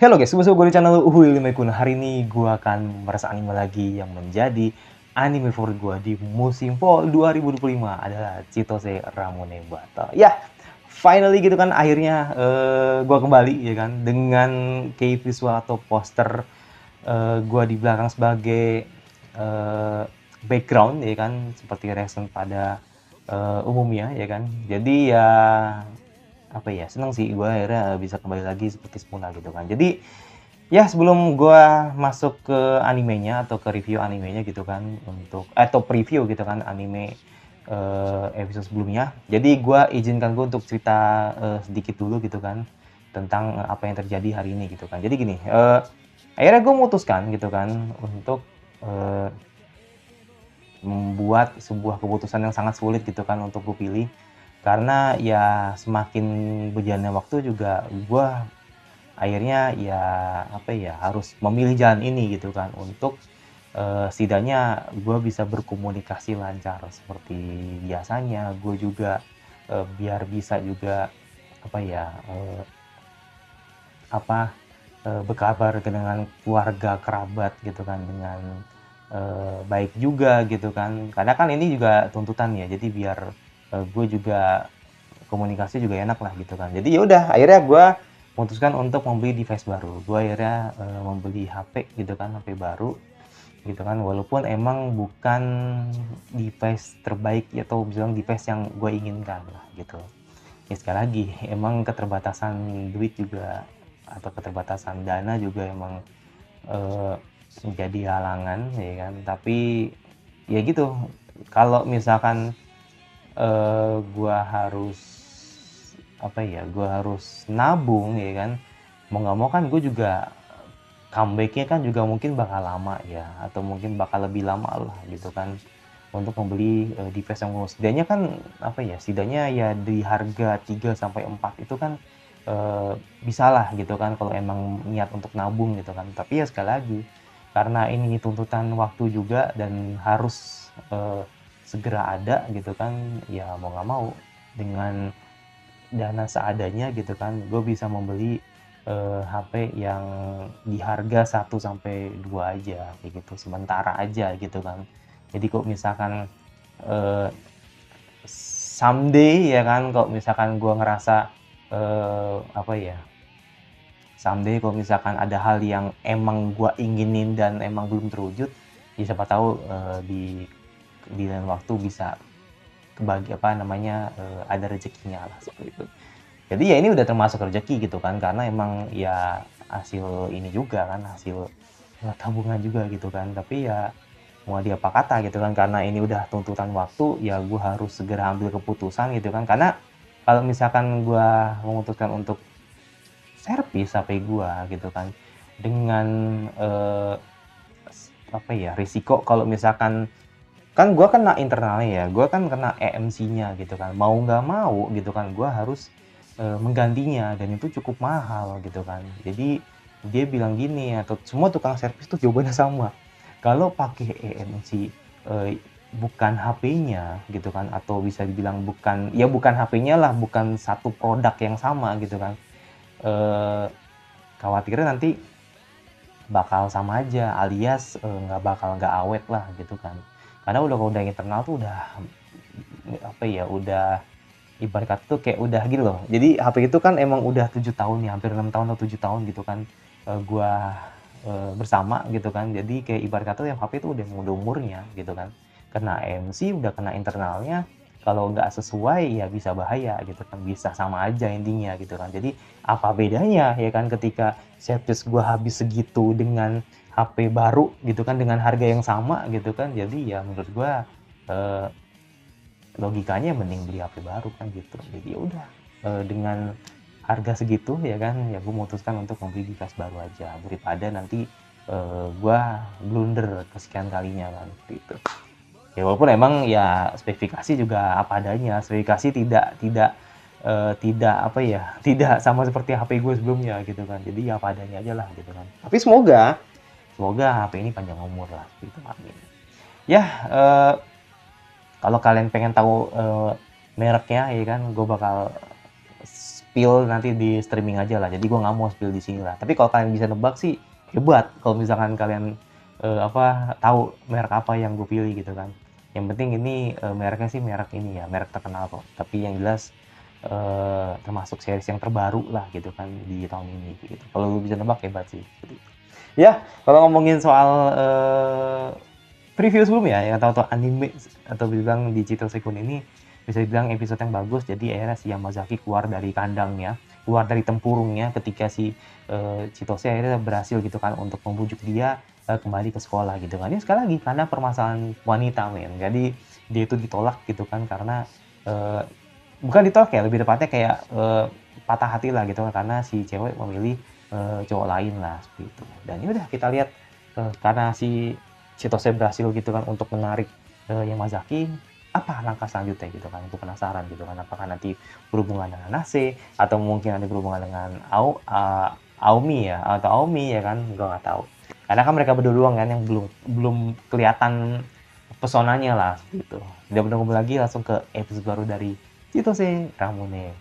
Halo guys, bersama gue di channel Uhuy Limekun. Hari ini gue akan merasa anime lagi yang menjadi anime favorit gue di musim fall 2025 adalah Chitose Ramune Battle. Ya, finally gitu kan akhirnya gue kembali ya kan dengan key visual atau poster gue di belakang sebagai background ya kan seperti reaction pada umumnya ya kan. Jadi ya apa ya, seneng sih gue akhirnya bisa kembali lagi seperti semula gitu kan. Jadi ya sebelum gue masuk ke animenya atau ke review animenya gitu kan untuk atau preview gitu kan anime episode sebelumnya. Jadi gue izinkan gue untuk cerita sedikit dulu gitu kan tentang apa yang terjadi hari ini gitu kan. Jadi gini, akhirnya gue memutuskan gitu kan untuk eh, membuat sebuah keputusan yang sangat sulit gitu kan untuk gue pilih. Karena ya semakin berjalannya waktu juga gue akhirnya ya apa ya harus memilih jalan ini gitu kan untuk setidaknya gue bisa berkomunikasi lancar seperti biasanya. Gue juga biar bisa juga apa ya berkabar dengan keluarga kerabat gitu kan dengan baik juga gitu kan, karena kan ini juga tuntutan ya, jadi biar gue juga komunikasi juga enak lah gitu kan. Jadi ya udah akhirnya gue memutuskan untuk membeli device baru. Gue akhirnya membeli HP gitu kan, HP baru gitu kan, walaupun emang bukan device terbaik atau bilang device yang gue inginkan lah gitu. Ya sekali lagi emang keterbatasan duit juga atau keterbatasan dana juga emang eh, menjadi halangan ya kan. Tapi ya gitu, kalau misalkan gua harus apa ya, gua harus nabung ya kan, mau nggak mau kan gue juga comebacknya kan juga mungkin bakal lama ya, atau mungkin bakal lebih lama lah gitu kan untuk membeli device yang setidaknya kan apa ya, setidaknya ya di harga 3 sampai 4 itu kan bisalah gitu kan kalau emang niat untuk nabung gitu kan. Tapi ya sekali lagi karena ini tuntutan waktu juga dan harus segera ada gitu kan, ya mau nggak mau dengan dana seadanya gitu kan gue bisa membeli HP yang di harga 1 sampai 2 aja kayak gitu, sementara aja gitu kan. Jadi kok misalkan eh, someday ya kan, kalau misalkan gue ngerasa apa ya, someday kalau misalkan ada hal yang emang gue inginin dan emang belum terwujud, ya siapa tahu di lain waktu bisa kebagi apa namanya ada rezekinya lah seperti itu. Jadi ya ini udah termasuk rezeki gitu kan, karena emang ya hasil ini juga kan, hasil tabungan juga gitu kan. Tapi ya mau diapa kata gitu kan, karena ini udah tuntutan waktu ya gue harus segera ambil keputusan gitu kan. Karena kalau misalkan gue memutuskan untuk servis HP gue gitu kan dengan eh, apa ya risiko kalau misalkan kan gue kena internalnya ya, gue kan kena EMC-nya gitu kan, mau nggak mau gitu kan gue harus menggantinya dan itu cukup mahal gitu kan. Jadi dia bilang gini, atau semua tukang servis tuh jawabannya sama, kalau pakai EMC bukan HP-nya gitu kan, atau bisa dibilang bukan ya bukan HP-nya lah, bukan satu produk yang sama gitu kan, eh, khawatirnya nanti bakal sama aja, alias nggak awet lah gitu kan. Karena udah internal tuh udah apa ya, udah ibarat kata tuh kayak udah gitu loh. Jadi HP itu kan emang udah 7 tahun ya, hampir 6 tahun atau 7 tahun gitu kan gua bersama gitu kan. Jadi kayak ibarat kata yang HP itu udah umurnya gitu kan. Kena MC, udah kena internalnya, kalau nggak sesuai ya bisa bahaya gitu kan, bisa sama aja intinya gitu kan. Jadi apa bedanya ya kan ketika servis gua habis segitu dengan HP baru gitu kan dengan harga yang sama gitu kan. Jadi ya menurut gua eh, logikanya mending beli HP baru kan gitu. Jadi ya udah dengan harga segitu ya kan, ya gue memutuskan untuk membeli device baru aja daripada nanti gue blunder kesekian kalinya kan gitu. Ya walaupun emang ya spesifikasi juga apa adanya, spesifikasi tidak apa ya, tidak sama seperti HP gue sebelumnya gitu kan. Jadi ya apa adanya aja lah gitu kan. Tapi semoga HP ini panjang umur lah gitu, amin. Ya kalau kalian pengen tahu mereknya ya kan, gue bakal spill nanti di streaming aja lah. Jadi gue nggak mau spill di sini lah. Tapi kalau kalian bisa nebak sih hebat. Kalau misalkan kalian tahu merek apa yang gue pilih gitu kan. Yang penting ini mereknya sih merek ini ya, merek terkenal kok. Tapi yang jelas termasuk series yang terbaru lah gitu kan di tahun ini gitu. Kalau lu bisa nebak hebat sih. Gitu. Ya, kalau ngomongin soal preview sebelumnya yang tahu-tahu anime atau bilang digital Sekun ini bisa dibilang episode yang bagus. Jadi akhirnya si Yamazaki keluar dari kandangnya, keluar dari tempurungnya ketika si Chitose akhirnya berhasil gitu kan untuk membujuk dia kembali ke sekolah gitu kan. Ini sekali lagi karena permasalahan wanita men. Jadi dia itu ditolak gitu kan karena bukan ditolak ya, lebih tepatnya kayak patah hati lah gitu kan karena si cewek memilih cowok lain lah seperti itu. Dan ya udah kita lihat karena si Chitose berhasil gitu kan untuk menarik Yamazaki, apa langkah selanjutnya gitu kan, untuk penasaran gitu kan, apakah nanti berhubungan dengan Nase atau mungkin ada berhubungan dengan Aomi ya atau Aomi ya kan, gue nggak tahu karena kan mereka berdua doang kan yang belum kelihatan pesonanya lah gitu. Tidak menunggu lagi, langsung ke episode baru dari Chitose Ramune.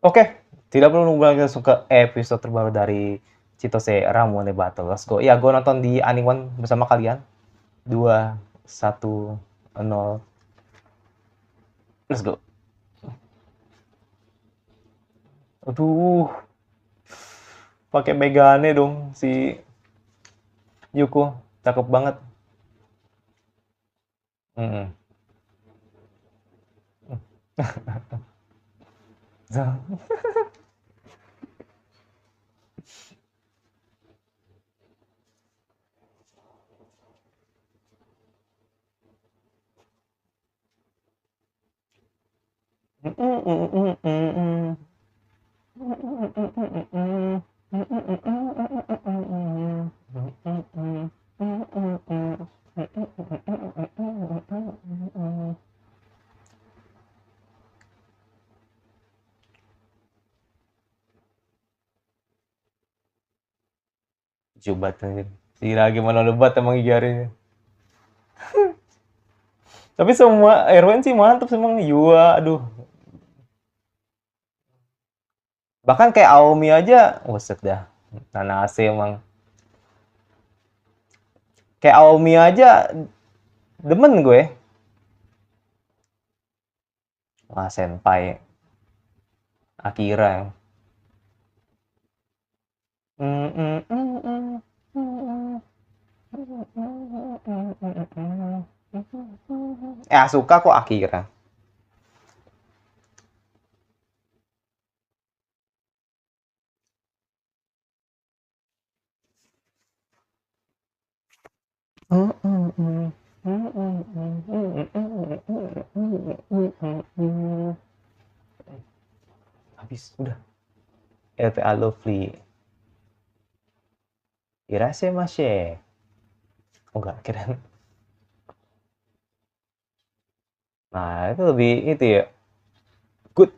Oke, tidak perlu nunggu lagi, langsung ke episode terbaru dari Chitose Ramune Battle. Let's go. Ya, gue nonton di Animon bersama kalian. 2, 1, 0. Let's go. Aduh, pakai Megane dong si Yuko. Cakep banget. Mm -mm. Coba tuh. Sira gimana lebat emang Igari. Tapi semua Erwin sih mantap emang Yua, aduh. Bahkan kayak Aomi aja, buset dah. Nanase emang. Kayak Aomi aja demen gue. Wah, senpai Akira. Suka kok Akira. Habis udah. LPA Lovely. Irashimasu. Oh enggak, kira. Nah, itu lebih itu ya. Good.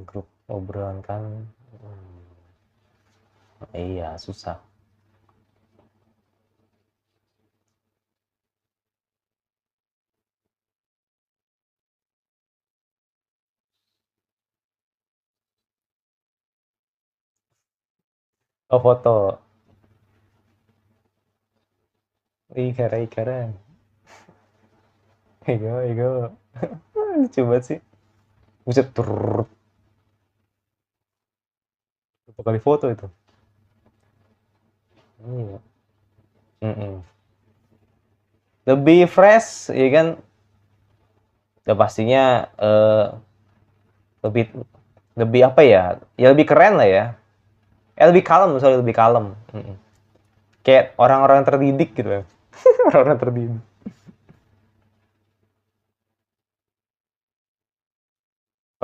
Grup obrolan kan. Iya, susah. Oh, foto. Ikara, ikara. Ego, ego. Coba sih. Buset, berapa kali foto itu? Iya. Lebih fresh, ya kan? Udah pastinya lebih lebih apa ya? Ya lebih keren lah ya. Lebih kalem, soalnya lebih kalem. Kayak orang-orang yang terdidik gitu ya. Orang-orang terdidik.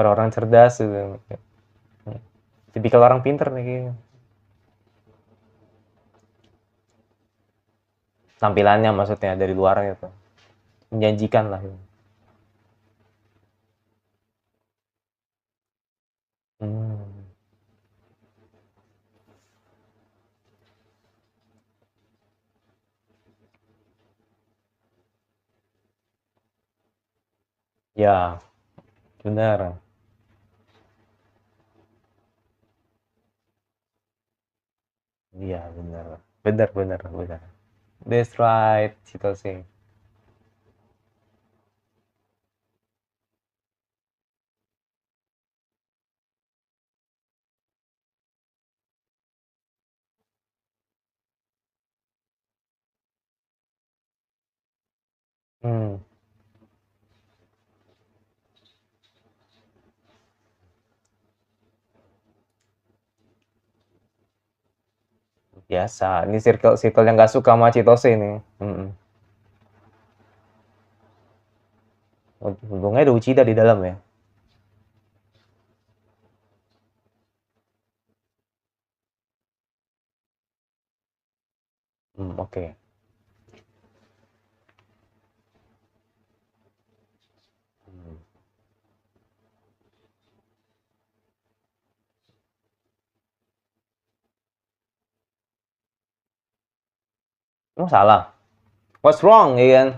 Orang-orang cerdas gitu. Tipikal orang pinter nih kayaknya. Tampilannya maksudnya dari luarnya tuh. Menjanjikan lah. Hmm. Ya, benar. Iya, benar. Benar benar benar. That's right, Chitose. Hmm, biasa. Ini circle-circle yang nggak suka sama Chitose ini. Mhm. Untungnya ada Uchida di dalam ya. Oke. Hmm. Oh, salah. What's wrong, ya kan?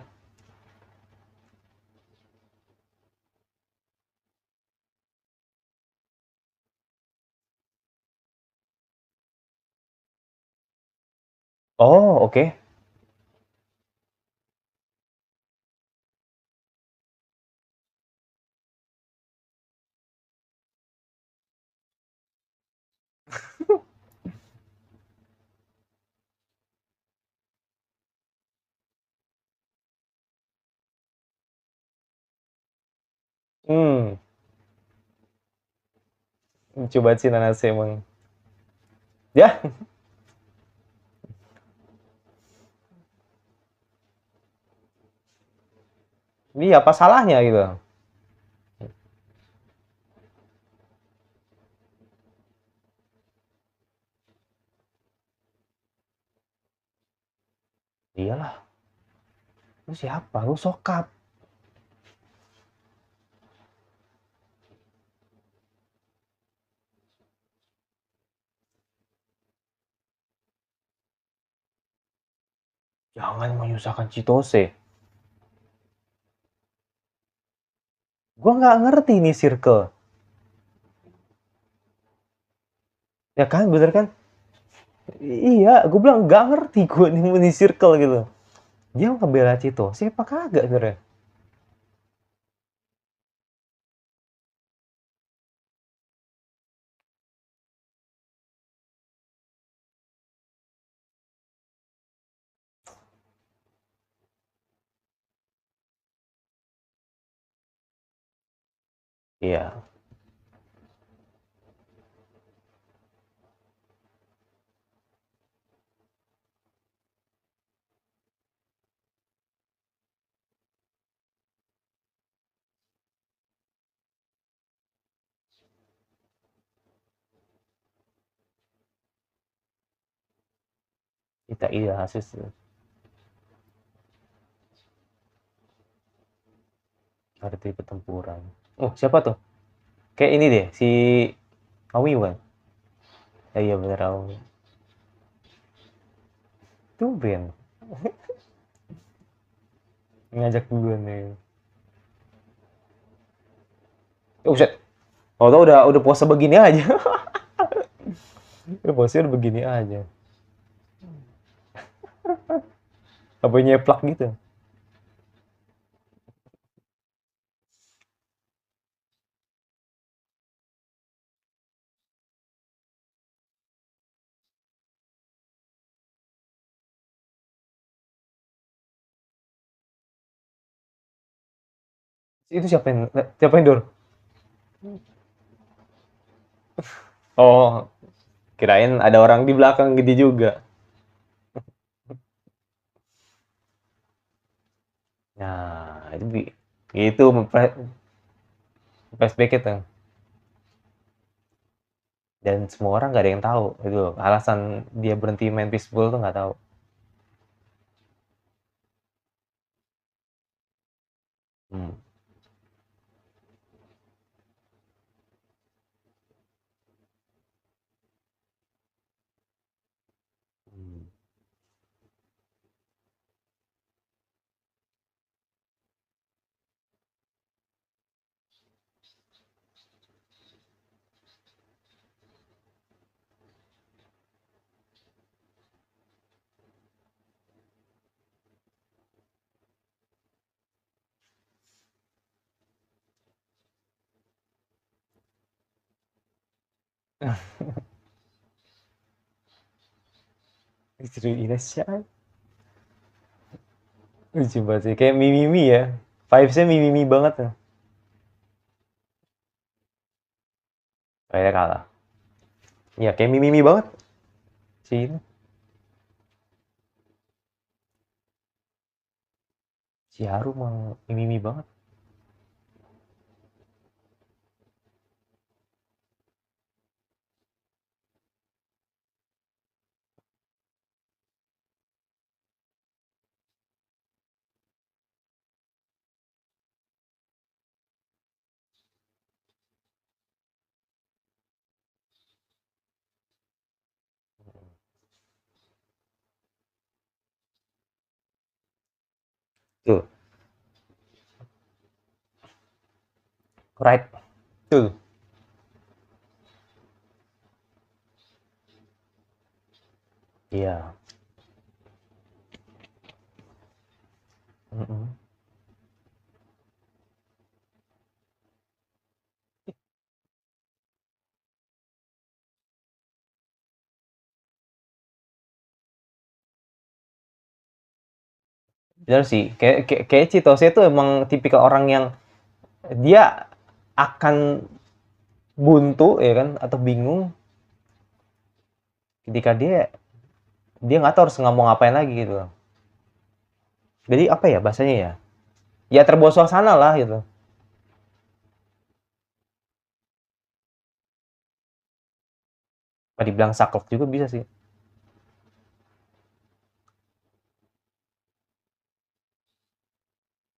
Oh, oke. Hmm, coba sih Nanase emang. Ya, iya apa salahnya gitu? Iyalah, lu siapa? Lu sokap. Jangan menyusahkan Chitose. Gua nggak ngerti nih circle. Ya kan, bener kan? Iya, gue bilang nggak ngerti gue nih mini circle gitu. Dia ngebela Chitose apa kagak sebenarnya? Iya, kita iya Asus arti pertempuran. Oh, siapa tuh? Kayak ini deh, si Awi bukan? Iya bener Awi. Tuh Ben, ngajak duluan nih. Oh, buset. Oh, tau udah puasa begini aja. Udah puasa udah begini aja. Apa nyeplak gitu. Itu siapa yang dor? Oh, kirain ada orang di belakang gede juga. Nah, itu flashback itu. Dan semua orang nggak ada yang tahu itu alasan dia berhenti main fishball tuh nggak tahu. Hmm. Hmm. Istri Indonesia. Lucu banget sih. Kayak Mimimi ya. Vibes-nya Mimimi banget tuh. Kayak kalah. Ya kayak Mimimi banget. Si ini. Si Haru mah Mimimi banget. Tuh. Right. Tuh. Iya. Mm-mm. Benar sih. Kayak Chitose itu emang tipikal orang yang dia akan buntu ya kan atau bingung ketika dia nggak tahu harus ngomong ngapain lagi gitu. Jadi apa ya bahasanya ya? Ya terbawa suasana lah gitu. Apa dibilang saklek juga bisa sih.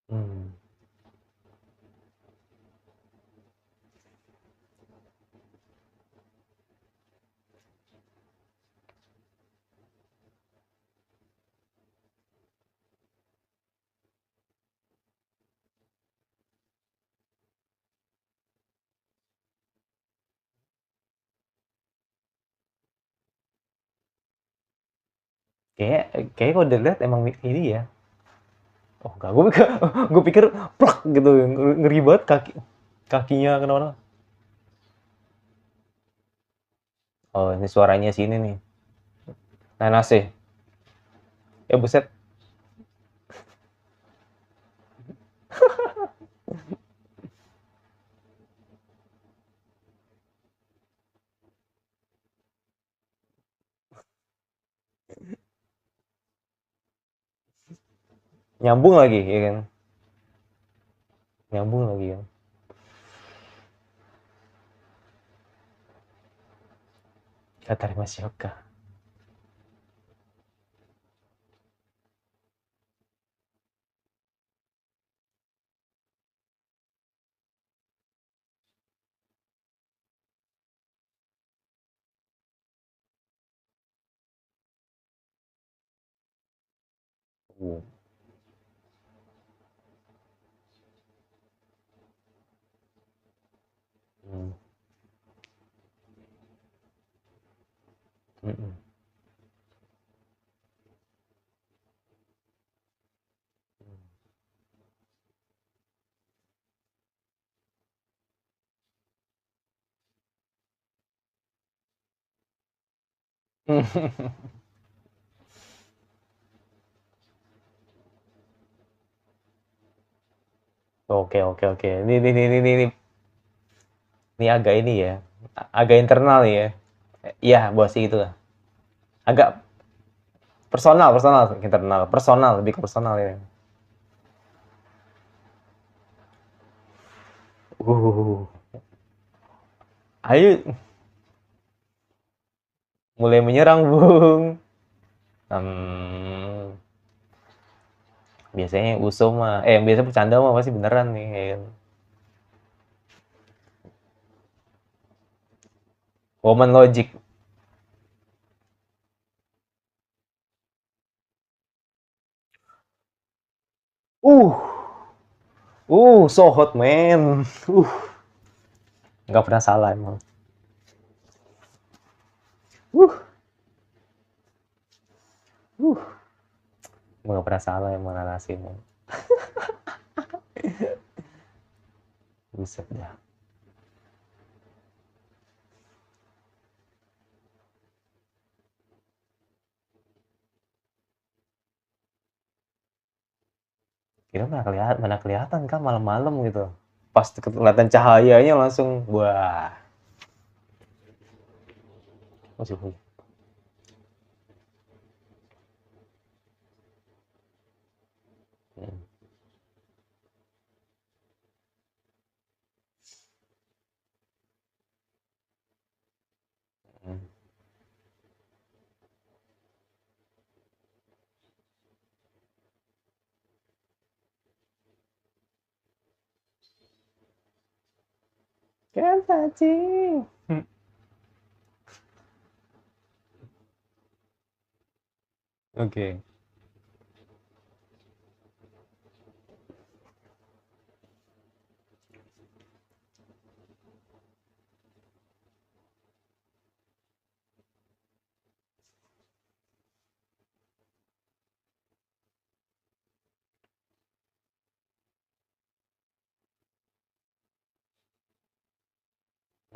Hmm. Kayak kalau dilihat emang ini ya. Oh enggak, gue pikir plak gitu, ngeri banget kakinya kenapa? Oh ini suaranya sini nih. Nanase. Ya buset, nyambung lagi ya kan? Nyambung lagi kan? Kata Masyoka. Hmm. Hmm. Hmm. Oke oke oke. Ini agak ini ya, agak internal nih ya. Iya, bos sih itu lah. Agak personal, personal, internal, personal, lebih ke personal ya. Uh, ayo mulai menyerang, Bung. Hmm, biasanya Uso mah, yang biasa bercanda mah pasti beneran nih. Ya kan? Woman Logic. Uh, so hot man. Nggak pernah salah emang. Uh, uh, nggak pernah salah emang narasinya. Buset dah. Kira mana kelihatan kan malam-malam gitu. Pas kelihatan cahayanya langsung wah. Masih punya. Hmm. Hmm. Kan cacing. Oke.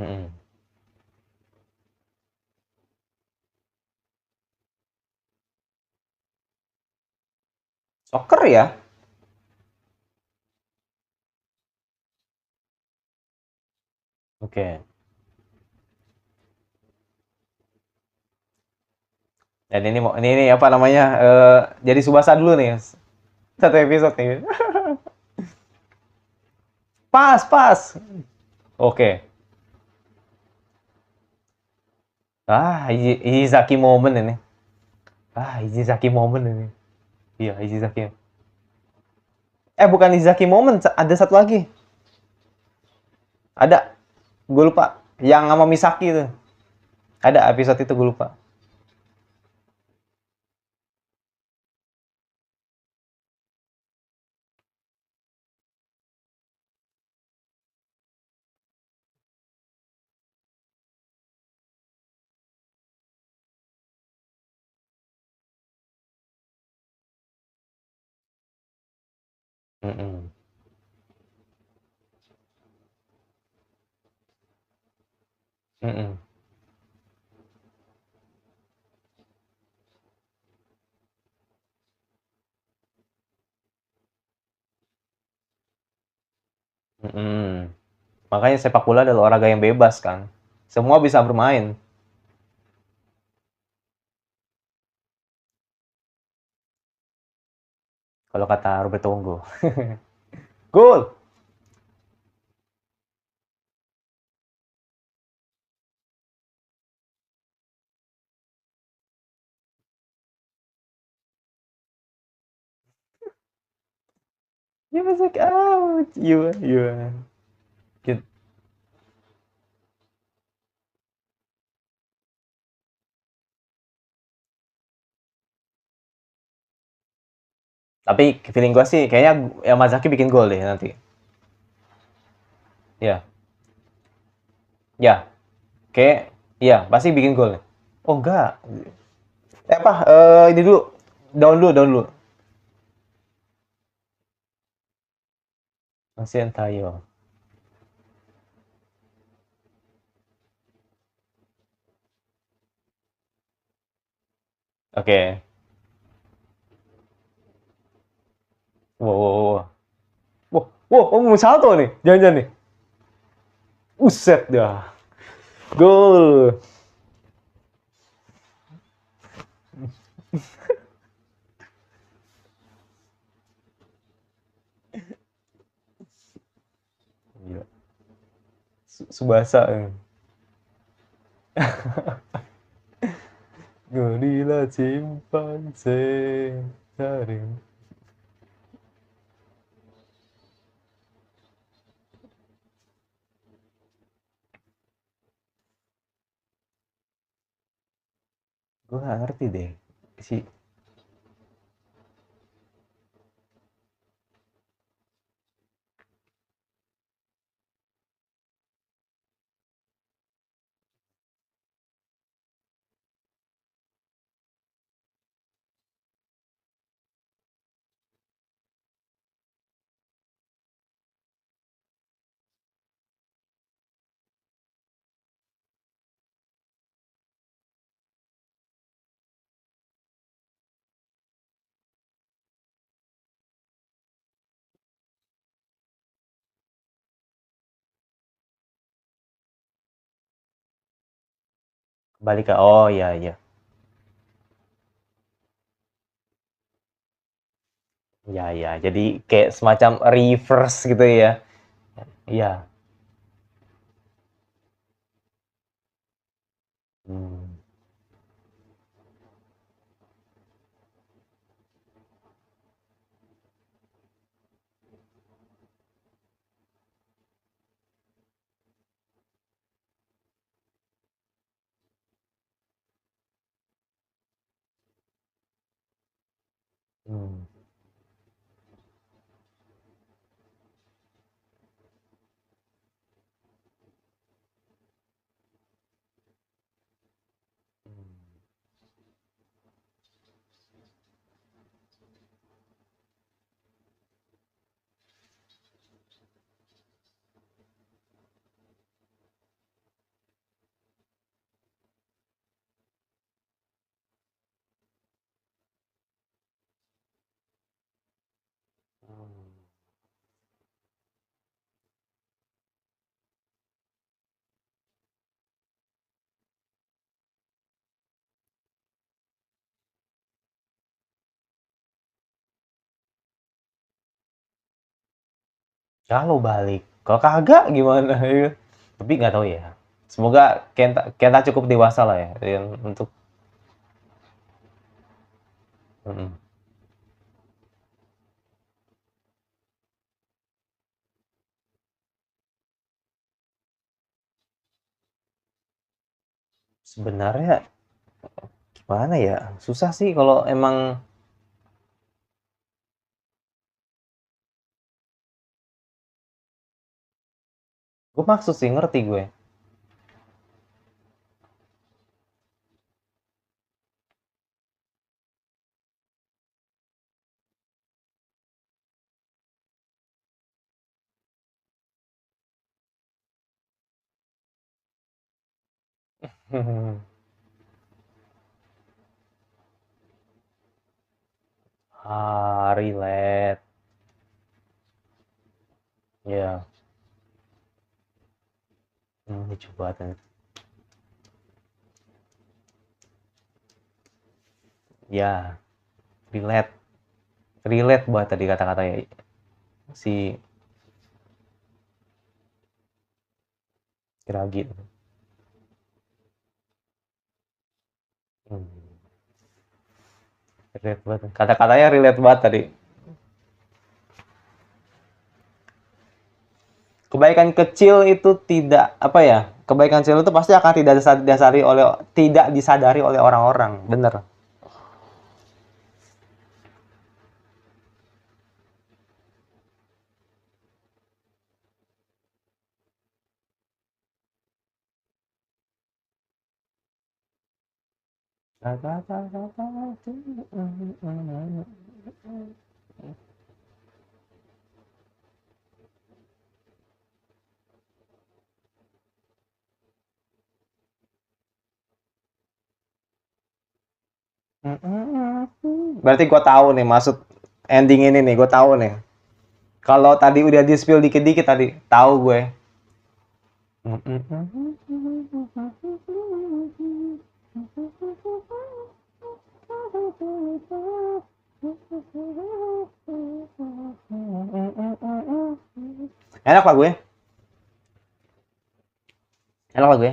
Mm-mm. Soccer ya? Oke. Dan ini apa namanya? Jadi Subasa dulu nih. Satu episode nih. Pas, pas. Oke. Izaki moment ini. Izaki moment ini. Iya, Izaki. Bukan Izaki moment, ada satu lagi. Ada. Gue lupa. Yang sama Misaki itu. Ada episode itu gue lupa. Mm-mm. Mm-mm. Mm-mm. Makanya sepak bola adalah olahraga yang bebas kan. Semua bisa bermain. Kalau kata Roberto Ungo. Gol! Dia masuk out. Iya, iya. Gitu. Tapi feeling gue sih kayaknya Yamazaki bikin gol deh nanti. Ya, ya. Kayak iya, pasti bikin gol. Oh enggak. Ini dulu. Down dulu, down dulu. Masih Tayo. Oke. Wow, wow, wow. Wah, wah, oh, mau salto nih. Jangan-jangan nih. Uset dah. Gol. Gila. Subasa. Gorila chimpanzee. Taring. Gue gak ngerti deh. Si balik ke oh iya iya. Iya iya. Jadi kayak semacam reverse gitu ya. Iya. Hmm. Hmm. Kalau balik, kalau kagak gimana ya? Tapi nggak tahu ya. Semoga Kenta, Kenta cukup dewasa lah ya untuk mm, sebenarnya gimana ya? Susah sih kalau emang gue maksud sih ngerti gue. Ah, relate. Ya, lucu banget. Ya, relate. Relate buat tadi kata-katanya si Kiragi. Hmm, relate banget. Kata-katanya relate banget tadi. Kebaikan kecil itu tidak apa ya? Kebaikan kecil itu pasti akan tidak disadari oleh orang-orang. Bener. Berarti gue tahu nih maksud ending ini nih, gue tahu nih. Kalau tadi udah di spill dikit-dikit tadi, tahu gue. Enak lah gue, enak lah gue.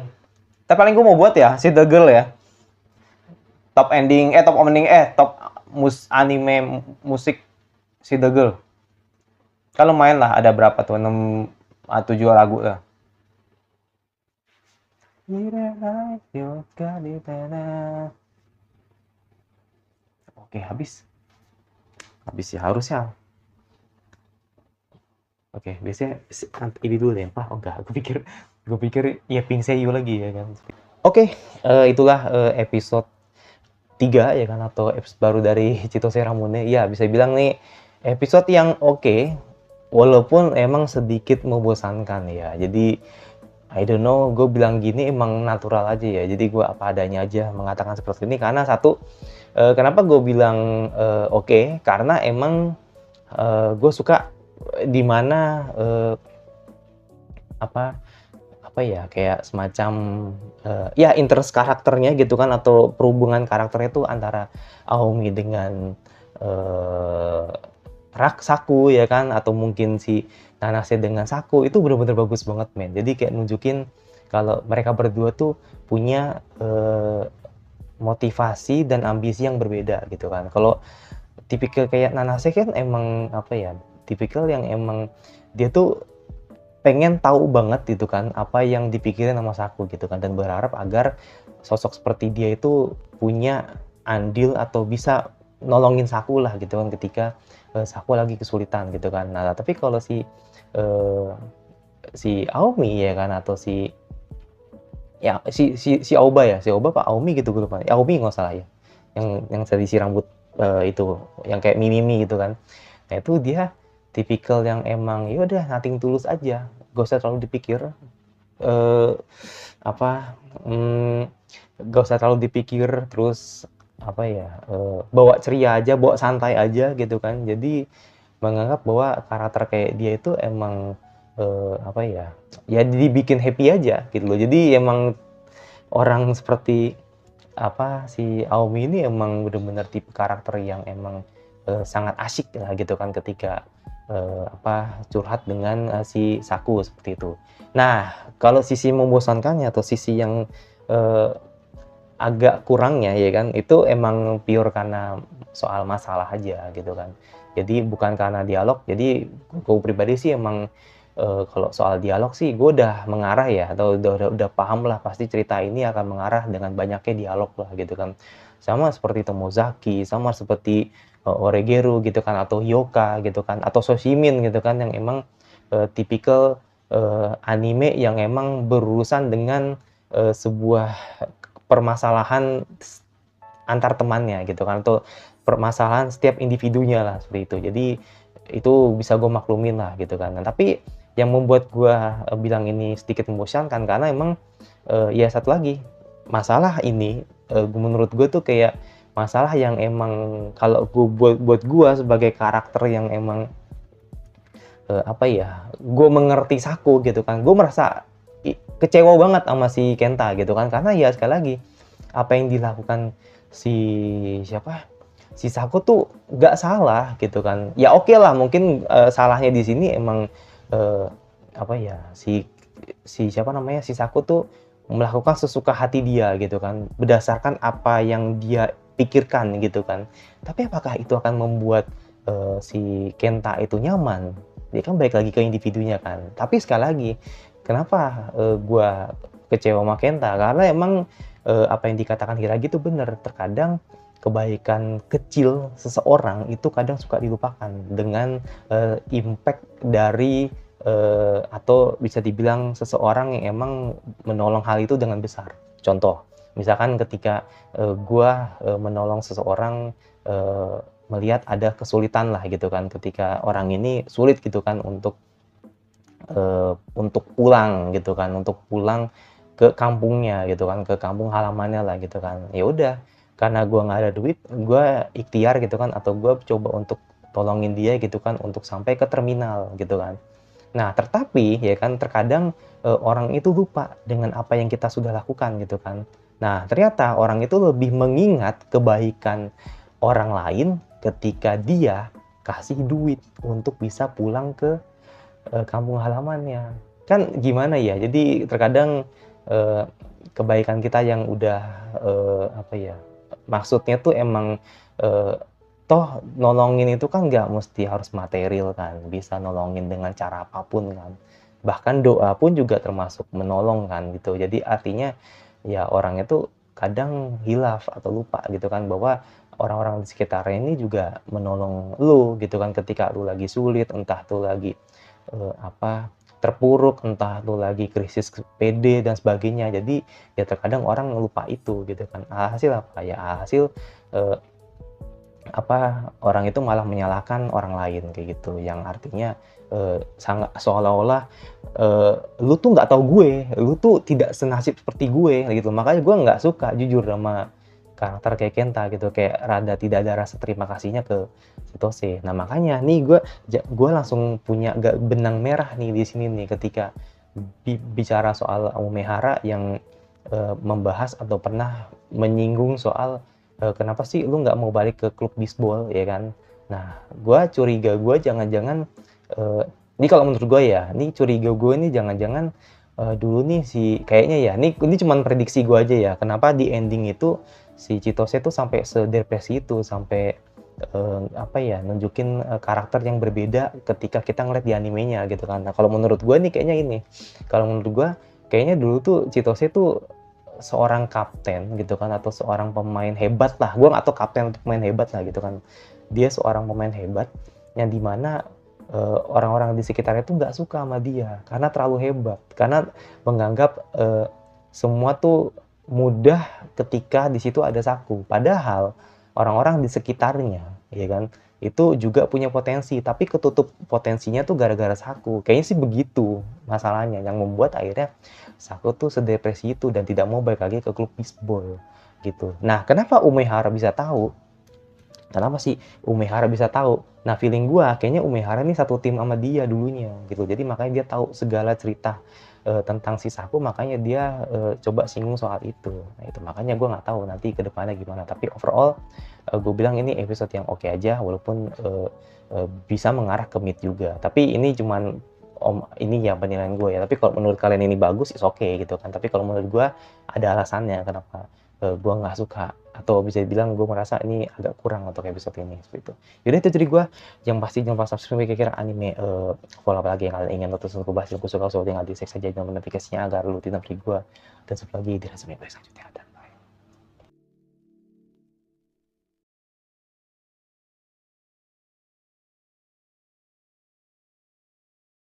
Tapi paling gue mau buat ya si The Girl ya. Top anime musik si The Girl. Kalau main lah ada berapa tuh? 6 7 lagu lah. Oke, habis. Habis ya harusnya. Oke, biasanya ini dulu deh, Pak. Oh enggak, gue pikir ya Pink Seiyu lagi ya kan. Oke, itulah episode 3 ya kan atau episode baru dari Chitose Ramune. Ya, bisa bilang nih episode yang oke, walaupun emang sedikit membosankan ya. Jadi I don't know, gue bilang gini emang natural aja ya. Jadi gue apa adanya aja mengatakan seperti ini karena satu, kenapa gue bilang oke, karena emang gue suka di mana apa apa ya, kayak semacam, ya interest karakternya gitu kan, atau perhubungan karakternya tuh antara Aomi dengan, eee, Saku ya kan, atau mungkin si Nanase dengan Saku, itu bener-bener bagus banget men. Jadi kayak nunjukin kalau mereka berdua tuh punya, motivasi dan ambisi yang berbeda gitu kan. Kalau tipikal kayak Nanase kan emang apa ya, tipikal yang emang dia tuh pengen tahu banget gitu kan, apa yang dipikirin sama Saku gitu kan, dan berharap agar sosok seperti dia itu punya andil atau bisa nolongin Saku lah gitu kan ketika, Saku lagi kesulitan gitu kan. Nah, tapi kalau eee, si Aomi ya kan, atau si Aoba ya, si Aoba apa Aomi gitu gue lupa, Aomi nggak salah ya, yang tradisi rambut, itu, yang kayak Mimimi gitu kan. Nah itu dia tipikal yang emang ya udah nothing tulus aja, gak usah terlalu dipikir, eee, apa, mmm, gak usah terlalu dipikir, terus apa ya, bawa ceria aja, bawa santai aja gitu kan. Jadi menganggap bahwa karakter kayak dia itu emang, apa ya, ya dibikin happy aja gitu loh. Jadi emang orang seperti si Aomi ini emang bener-bener tipe karakter yang emang, sangat asyik lah gitu kan ketika, curhat dengan, si Saku seperti itu. Nah, kalau sisi membosankannya atau sisi yang, eee, agak kurangnya ya kan, itu emang pure karena soal masalah aja gitu kan. Jadi bukan karena dialog, jadi gue pribadi sih emang, kalau soal dialog sih gue udah mengarah ya, atau udah paham lah pasti cerita ini akan mengarah dengan banyaknya dialog lah gitu kan. Sama seperti Tomozaki, sama seperti, Oregairu gitu kan, atau Hyouka gitu kan, atau Soshimin gitu kan, yang emang, tipikal, anime yang emang berurusan dengan, sebuah permasalahan antar temannya gitu kan, atau permasalahan setiap individunya lah seperti itu. Jadi itu bisa gue maklumin lah gitu kan. Nah, tapi yang membuat gue, bilang ini sedikit membosankan karena emang, ya satu lagi, masalah ini, menurut gue tuh kayak masalah yang emang kalau buat gue sebagai karakter yang emang, apa ya, gue mengerti Saku gitu kan, gue merasa kecewa banget sama si Kenta gitu kan, karena ya sekali lagi, apa yang dilakukan si siapa, si Saku tuh nggak salah gitu kan. Ya oke lah mungkin, salahnya di sini emang, eee, apa ya, si siapa namanya, si Saku tuh melakukan sesuka hati dia gitu kan, berdasarkan apa yang dia pikirkan gitu kan. Tapi apakah itu akan membuat, si Kenta itu nyaman? Ya kan balik lagi ke individunya kan. Tapi sekali lagi, kenapa, gua kecewa sama Kenta, karena emang, apa yang dikatakan Hiragi itu bener, terkadang kebaikan kecil seseorang itu kadang suka dilupakan dengan, impact dari, atau bisa dibilang seseorang yang emang menolong hal itu dengan besar. Contoh, misalkan ketika, gua, menolong seseorang, melihat ada kesulitan lah gitu kan, ketika orang ini sulit gitu kan untuk pulang gitu kan, untuk pulang ke kampungnya gitu kan, ke kampung halamannya lah gitu kan. Ya udah, karena gua nggak ada duit, gua ikhtiar gitu kan, atau gua coba untuk tolongin dia gitu kan, untuk sampai ke terminal gitu kan. Nah, tetapi ya kan terkadang, orang itu lupa dengan apa yang kita sudah lakukan gitu kan. Nah, ternyata orang itu lebih mengingat kebaikan orang lain ketika dia kasih duit untuk bisa pulang ke, kampung halamannya. Kan gimana ya, jadi terkadang, eee, kebaikan kita yang udah, apa ya, maksudnya tuh emang, eee, toh nolongin itu kan nggak mesti harus material kan, bisa nolongin dengan cara apapun kan. Bahkan doa pun juga termasuk menolong kan gitu. Jadi artinya ya orang itu kadang hilaf atau lupa gitu kan, bahwa orang-orang di sekitarnya ini juga menolong lu gitu kan ketika lu lagi sulit, entah tuh lagi, terpuruk, entah tuh lagi krisis PD dan sebagainya. Jadi ya terkadang orang lupa itu gitu kan. Alhasil apa, ya alhasil, eee, orang itu malah menyalahkan orang lain kayak gitu. Yang artinya, sangat seolah-olah, "Lu tuh nggak tahu gue, lu tuh tidak senasib seperti gue," gitu. Makanya gue nggak suka jujur sama karakter kayak Kenta gitu, kayak rada tidak ada rasa terima kasihnya ke Chitose. Nah makanya nih gue langsung punya benang merah nih di sini nih ketika bicara soal Umehara yang membahas atau pernah menyinggung soal kenapa sih lu nggak mau balik ke klub bisbol, ya kan? Nah, gue curiga gue jangan-jangan ini kalau menurut gue ya, ini curiga gue ini jangan-jangan dulu nih si kayaknya ya, ini cuman prediksi gue aja ya. Kenapa di ending itu si Chitose tuh sampai sedepresi itu, sampai apa ya, nunjukin karakter yang berbeda ketika kita ngeliat di animenya gitu kan. Nah, kalau menurut gue nih kayaknya ini, kalau menurut gue kayaknya dulu tuh Chitose tuh seorang kapten gitu kan, atau seorang pemain hebat lah. Gue nggak tahu kapten atau pemain hebat lah gitu kan. Dia seorang pemain hebat yang dimana orang-orang di sekitarnya tuh nggak suka sama dia karena terlalu hebat, karena menganggap semua tuh mudah ketika di situ ada Saku. Padahal orang-orang di sekitarnya, ya kan, itu juga punya potensi, tapi ketutup potensinya tuh gara-gara Saku. Kayaknya sih begitu masalahnya, yang membuat akhirnya Saku tuh sedepresi itu dan tidak mau balik lagi ke klub bisbol gitu. Nah, kenapa Umehara bisa tahu? Kenapa sih Umehara bisa tahu? Nah, feeling gua kayaknya Umehara nih satu tim sama dia dulunya gitu. Jadi makanya dia tahu segala cerita tentang si Saku, makanya dia coba singgung soal itu. Nah, itu makanya gua nggak tahu nanti ke depannya gimana. Tapi overall gue bilang ini episode yang oke aja, walaupun bisa mengarah ke mid juga. Tapi ini cuman ini ya penilaian gue ya. Tapi kalau menurut kalian ini bagus, is oke gitu kan. Tapi kalau menurut gue ada alasannya kenapa gue nggak suka, atau bisa dibilang gue merasa ini agak kurang untuk episode ini seperti itu. Yaudah, itu jadi gue yang pasti jangan lupa subscribe, kira-kira anime follow apa lagi yang kalian ingin terus untuk bahas yang gue suka, tinggal di share saja notifikasinya agar lu tidak pergi gue dan satu lagi di resume selanjutnya.